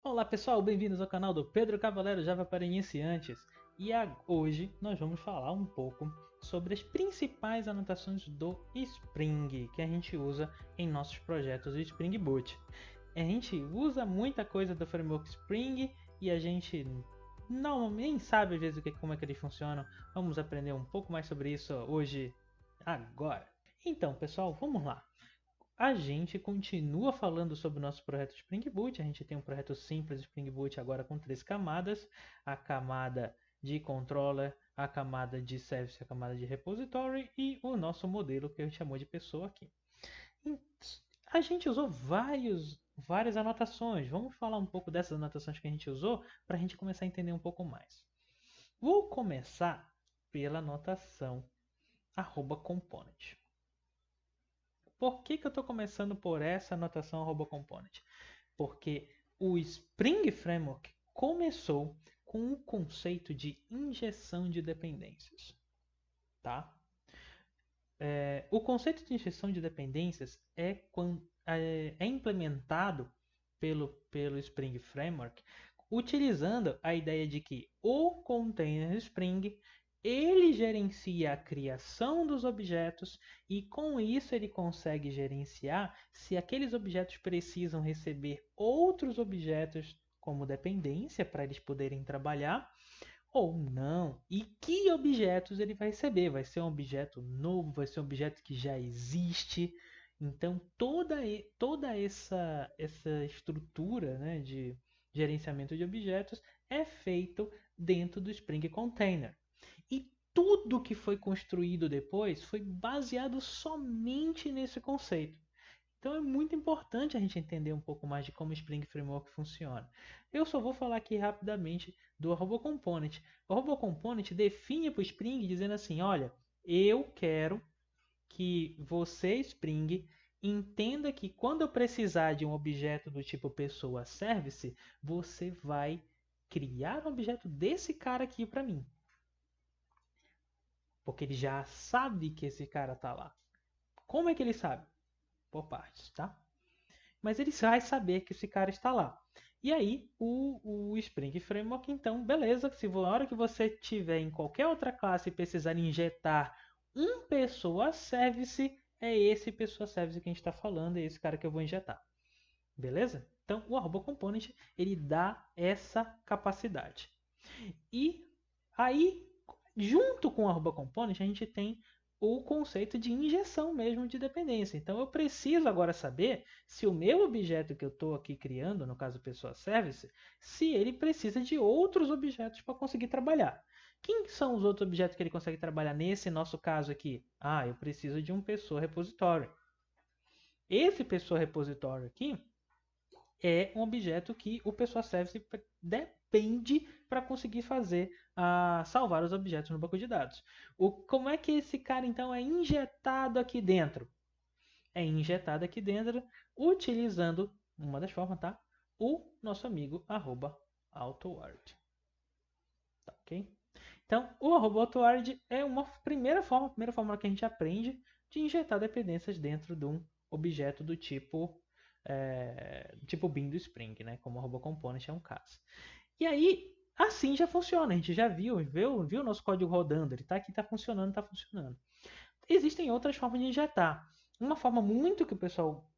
Olá pessoal, bem-vindos ao canal do Pedro Cavalero Java para iniciantes. Hoje nós vamos falar um pouco sobre as principais anotações do Spring que a gente usa em nossos projetos do Spring Boot. A gente usa muita coisa do framework Spring e a gente não nem sabe às vezes como é que eles funcionam. Vamos aprender um pouco mais sobre isso hoje, agora. Então pessoal, vamos lá. A gente continua falando sobre o nosso projeto Spring Boot. A gente tem um projeto simples Spring Boot agora com 3 camadas. A camada de controller, a camada de service, a camada de repository e o nosso modelo que a gente chamou de pessoa aqui. A gente usou várias anotações. Vamos falar um pouco dessas anotações que a gente usou para a gente começar a entender um pouco mais. Vou começar pela anotação @component. Por que eu estou começando por essa anotação @component? Porque o Spring Framework começou com o conceito de injeção de dependências, tá? O conceito de injeção de dependências é implementado pelo Spring Framework utilizando a ideia de que o container Spring ele gerencia a criação dos objetos e com isso ele consegue gerenciar se aqueles objetos precisam receber outros objetos como dependência para eles poderem trabalhar ou não. E que objetos ele vai receber? Vai ser um objeto novo? Vai ser um objeto que já existe? Então toda essa estrutura, né, de gerenciamento de objetos é feito dentro do Spring Container. E tudo que foi construído depois foi baseado somente nesse conceito. Então é muito importante a gente entender um pouco mais de como o Spring Framework funciona. Eu só vou falar aqui rapidamente do RoboComponent. O RoboComponent define para o Spring dizendo assim, olha, eu quero que você, Spring, entenda que quando eu precisar de um objeto do tipo pessoa service, você vai criar um objeto desse cara aqui para mim. Porque ele já sabe que esse cara está lá. Como é que ele sabe? Por partes, tá? Mas ele vai saber que esse cara está lá. E aí, o Spring Framework, então, beleza, se a hora que você tiver em qualquer outra classe e precisar injetar um pessoa service, é esse pessoa service que a gente está falando, é esse cara que eu vou injetar. Beleza? Então, o Arroba Component, ele dá essa capacidade. E aí, junto com o Arroba Component, a gente tem o conceito de injeção mesmo de dependência. Então eu preciso agora saber se o meu objeto que eu estou aqui criando, no caso pessoa service, se ele precisa de outros objetos para conseguir trabalhar. Quem são os outros objetos que ele consegue trabalhar nesse nosso caso aqui? Ah, eu preciso de um pessoa repositório. Esse pessoa repositório aqui é um objeto que o pessoa service depende para conseguir fazer salvar os objetos no banco de dados. Como é que esse cara então é injetado aqui dentro? É injetado aqui dentro utilizando uma das formas, tá? O nosso amigo @AutoWord. Tá, ok? Então, o @AutoWord é uma primeira forma que a gente aprende de injetar dependências dentro de um objeto do tipo bin do Spring, né? Como o RoboComponent é um caso. E aí, assim já funciona. A gente já viu o nosso código rodando. Ele está aqui, está funcionando, está funcionando. Existem outras formas de injetar. Uma forma muito que o pessoal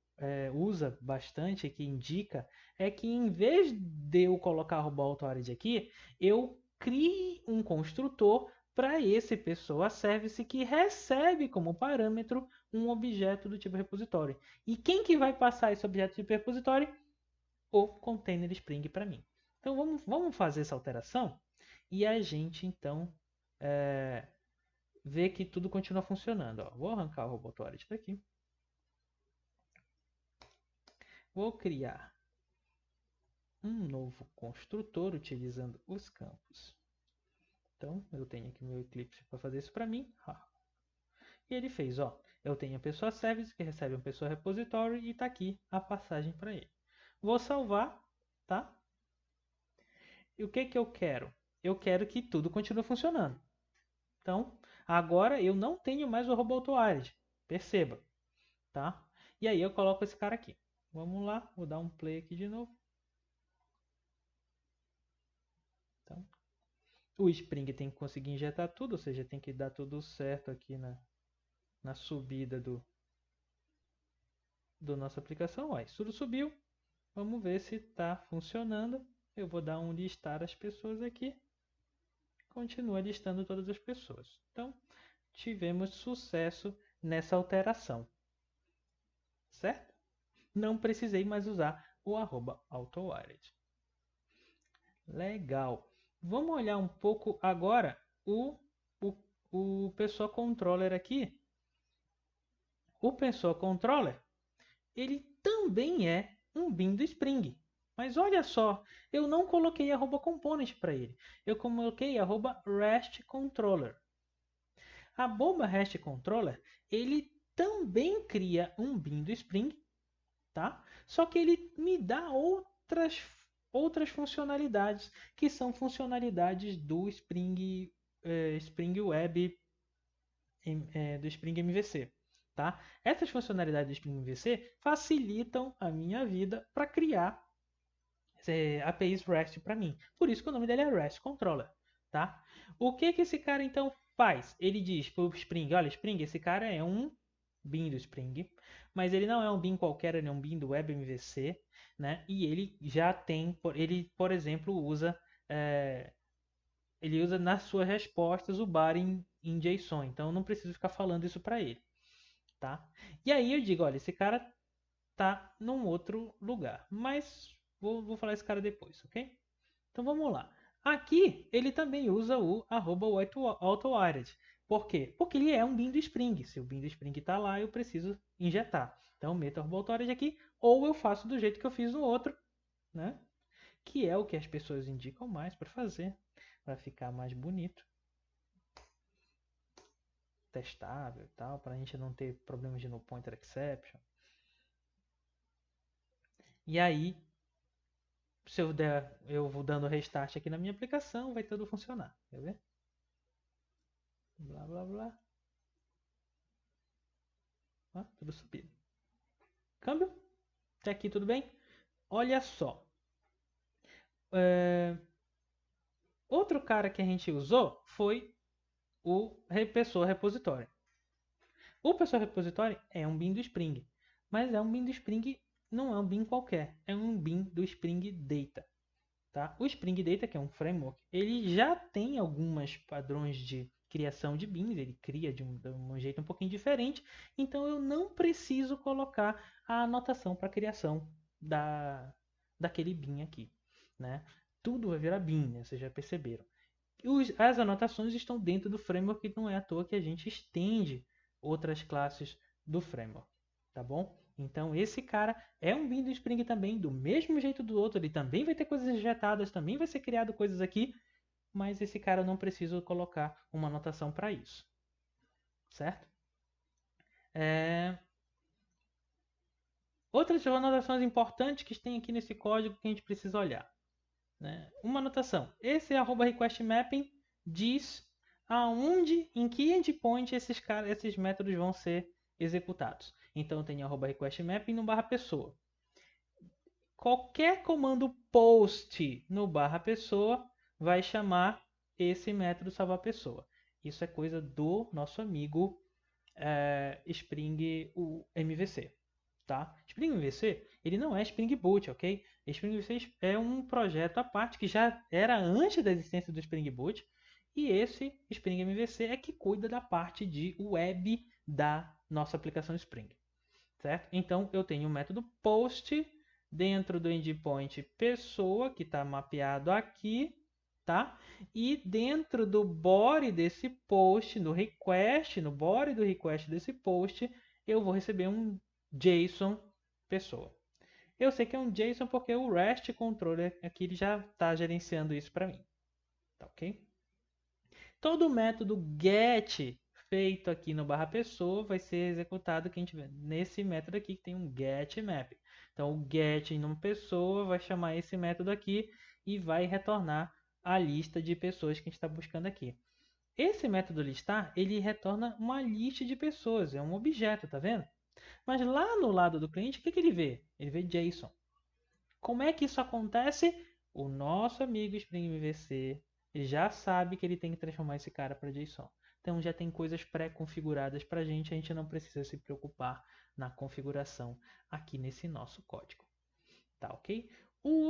usa bastante, que indica, é que em vez de eu colocar o RoboAutoArray aqui, eu crie um construtor para esse pessoa service que recebe como parâmetro um objeto do tipo repositório. E quem que vai passar esse objeto de tipo repositório? O container Spring para mim. Então vamos fazer essa alteração e a gente então vê que tudo continua funcionando. Ó, vou arrancar o RoboAutoArray daqui. Vou criar um novo construtor utilizando os campos. Então, eu tenho aqui meu Eclipse para fazer isso para mim. E ele fez, ó, eu tenho a pessoa service que recebe uma pessoa repository e está aqui a passagem para ele. Vou salvar, tá? E o que eu quero? Eu quero que tudo continue funcionando. Então, agora eu não tenho mais o RoboAutoArray. Perceba, tá? E aí eu coloco esse cara aqui. Vamos lá, vou dar um play aqui de novo. O Spring tem que conseguir injetar tudo, ou seja, tem que dar tudo certo aqui na subida do nossa aplicação. Ó, isso tudo subiu. Vamos ver se está funcionando. Eu vou dar um listar as pessoas aqui. Continua listando todas as pessoas. Então, tivemos sucesso nessa alteração. Certo? Não precisei mais usar o @autowired. Legal. Vamos olhar um pouco agora o Pessoa Controller aqui. O Pessoa Controller, ele também é um bin do Spring. Mas olha só, eu não coloquei @component para ele. Eu coloquei @REST-controller. A bomba REST-controller, ele também cria um bin do Spring, tá? Só que ele me dá outras funcionalidades, que são funcionalidades do Spring Web, do Spring MVC. Tá? Essas funcionalidades do Spring MVC facilitam a minha vida para criar APIs REST para mim. Por isso que o nome dele é REST Controller. Tá? O que esse cara então faz? Ele diz para o Spring, olha Spring, esse cara é um bin do Spring, mas ele não é um bin qualquer, ele é um bin do Web MVC, né? E ele já tem, ele por exemplo ele usa nas suas respostas o bar em JSON, então eu não preciso ficar falando isso para ele, tá? E aí eu digo, olha, esse cara tá num outro lugar, mas vou falar esse cara depois, ok? Então vamos lá. Aqui ele também usa o @autowired. Por quê? Porque ele é um bin do Spring. Se o bin do Spring está lá, eu preciso injetar. Então meto o @autowired aqui, ou eu faço do jeito que eu fiz no outro, né? Que é o que as pessoas indicam mais para fazer, para ficar mais bonito, testável e tal, para a gente não ter problemas de no pointer exception. E aí, se eu vou dando restart aqui na minha aplicação, vai tudo funcionar. Quer ver? Blá, blá, blá. Ó, tudo subido. Câmbio? Até aqui tudo bem? Olha só. Outro cara que a gente usou foi o Pessoa Repositório. O Pessoa Repositório é um bin do Spring, mas é um bin do Spring, não é um bin qualquer, é um bin do Spring Data. Tá? O Spring Data, que é um framework, ele já tem alguns padrões de criação de bins, ele cria de um jeito um pouquinho diferente, então eu não preciso colocar a anotação para criação daquele bin aqui. Né? Tudo vai virar bin, né? Vocês já perceberam. As anotações estão dentro do framework e não é à toa que a gente estende outras classes do framework. Tá bom? Então esse cara é um bin do Spring também, do mesmo jeito do outro, ele também vai ter coisas injetadas, também vai ser criado coisas aqui, mas esse cara eu não preciso colocar uma anotação para isso. Certo? Outras anotações importantes que tem aqui nesse código que a gente precisa olhar. Né? Uma anotação. Esse @requestMapping diz aonde, em que endpoint esses métodos vão ser executados. Então eu tenho @requestMapping no /pessoa. Qualquer comando post no /pessoa vai chamar esse método salvar pessoa. Isso é coisa do nosso amigo Spring MVC. Tá? Spring MVC ele não é Spring Boot, ok? Spring MVC é um projeto à parte que já era antes da existência do Spring Boot e esse Spring MVC é que cuida da parte de web da nossa aplicação Spring. Certo? Então eu tenho o método post dentro do endpoint pessoa que está mapeado aqui, tá? E dentro do body desse post, no body do request desse post, eu vou receber um JSON pessoa. Eu sei que é um JSON porque o REST controller aqui ele já está gerenciando isso para mim. Tá ok? Todo método get feito aqui no /pessoa vai ser executado que a gente vê nesse método aqui que tem um getMap. Então o get em uma pessoa vai chamar esse método aqui e vai retornar a lista de pessoas que a gente está buscando aqui. Esse método listar ele retorna uma lista de pessoas, é um objeto, tá vendo? Mas lá no lado do cliente, o que ele vê? Ele vê JSON. Como é que isso acontece? O nosso amigo Spring MVC já sabe que ele tem que transformar esse cara para JSON. Então já tem coisas pré-configuradas para a gente não precisa se preocupar na configuração aqui nesse nosso código. Tá ok?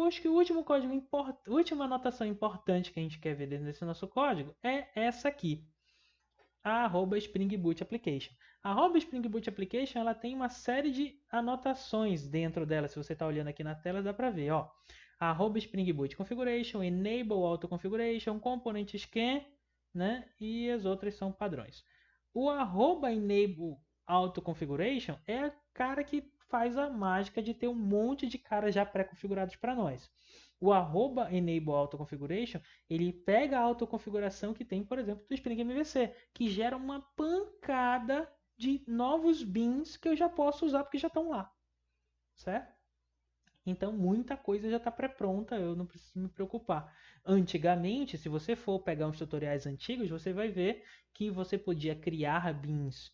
Acho que o último código última anotação importante que a gente quer ver dentro desse nosso código é essa aqui, a Spring Boot Application. A Spring Boot Application ela tem uma série de anotações dentro dela. Se você está olhando aqui na tela, dá para ver. Ó. A Spring Boot Configuration, Enable Auto Configuration, Component Scan, né? E as outras são padrões. O Enable Auto Configuration é a cara que faz a mágica de ter um monte de caras já pré-configurados para nós. O @enable auto configuration, ele pega a autoconfiguração que tem, por exemplo, do Spring MVC, que gera uma pancada de novos beans que eu já posso usar porque já estão lá, certo? Então, muita coisa já está pré-pronta, eu não preciso me preocupar. Antigamente, se você for pegar uns tutoriais antigos, você vai ver que você podia criar beans.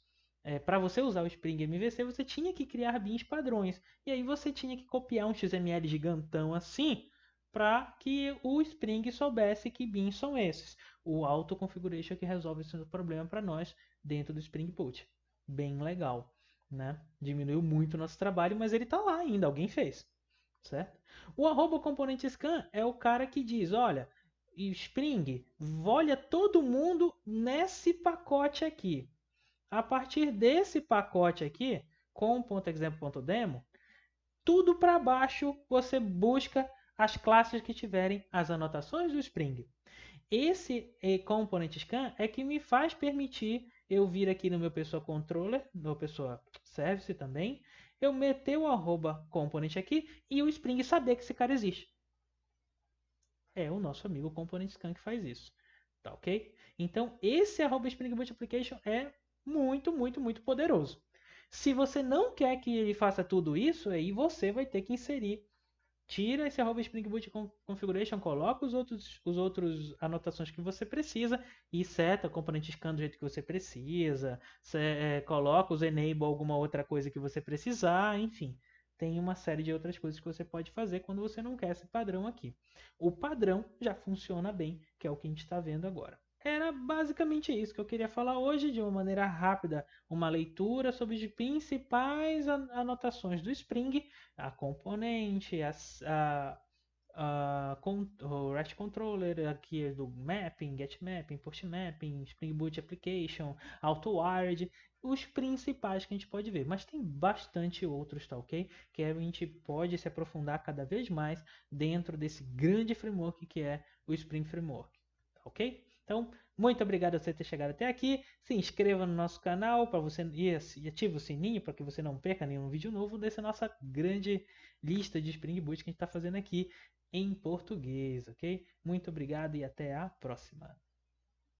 Para você usar o Spring MVC, você tinha que criar beans padrões. E aí você tinha que copiar um XML gigantão assim, para que o Spring soubesse que beans são esses. O Auto Configuration que resolve esse problema para nós dentro do Spring Boot. Bem legal, né? Diminuiu muito o nosso trabalho, mas ele está lá ainda, alguém fez. Certo? O @componentScan é o cara que diz, olha, Spring, olha todo mundo nesse pacote aqui. A partir desse pacote aqui, com .example.demo, tudo para baixo você busca as classes que tiverem as anotações do Spring. Esse component scan é que me faz permitir eu vir aqui no meu pessoa controller, no pessoa service também, eu meter o @component aqui e o Spring saber que esse cara existe. É o nosso amigo component scan que faz isso. Tá ok? Então esse Spring Boot Application é muito, muito, muito poderoso. Se você não quer que ele faça tudo isso, aí você vai ter que inserir. Tira esse Spring Boot Configuration, coloca os outros anotações que você precisa e seta o componente scan do jeito que você precisa, coloca os enable alguma outra coisa que você precisar, enfim. Tem uma série de outras coisas que você pode fazer quando você não quer esse padrão aqui. O padrão já funciona bem, que é o que a gente está vendo agora. Era basicamente isso que eu queria falar hoje, de uma maneira rápida, uma leitura sobre as principais anotações do Spring, a componente, o REST Controller, aqui é do Mapping, Get Mapping, Post Mapping, Spring Boot Application, AutoWired, os principais que a gente pode ver. Mas tem bastante outros, tá ok? Que a gente pode se aprofundar cada vez mais dentro desse grande framework que é o Spring Framework, tá ok? Então, muito obrigado por você ter chegado até aqui. Se inscreva no nosso canal para você e ative o sininho para que você não perca nenhum vídeo novo dessa nossa grande lista de Spring Boot que a gente está fazendo aqui em português, ok? Muito obrigado e até a próxima.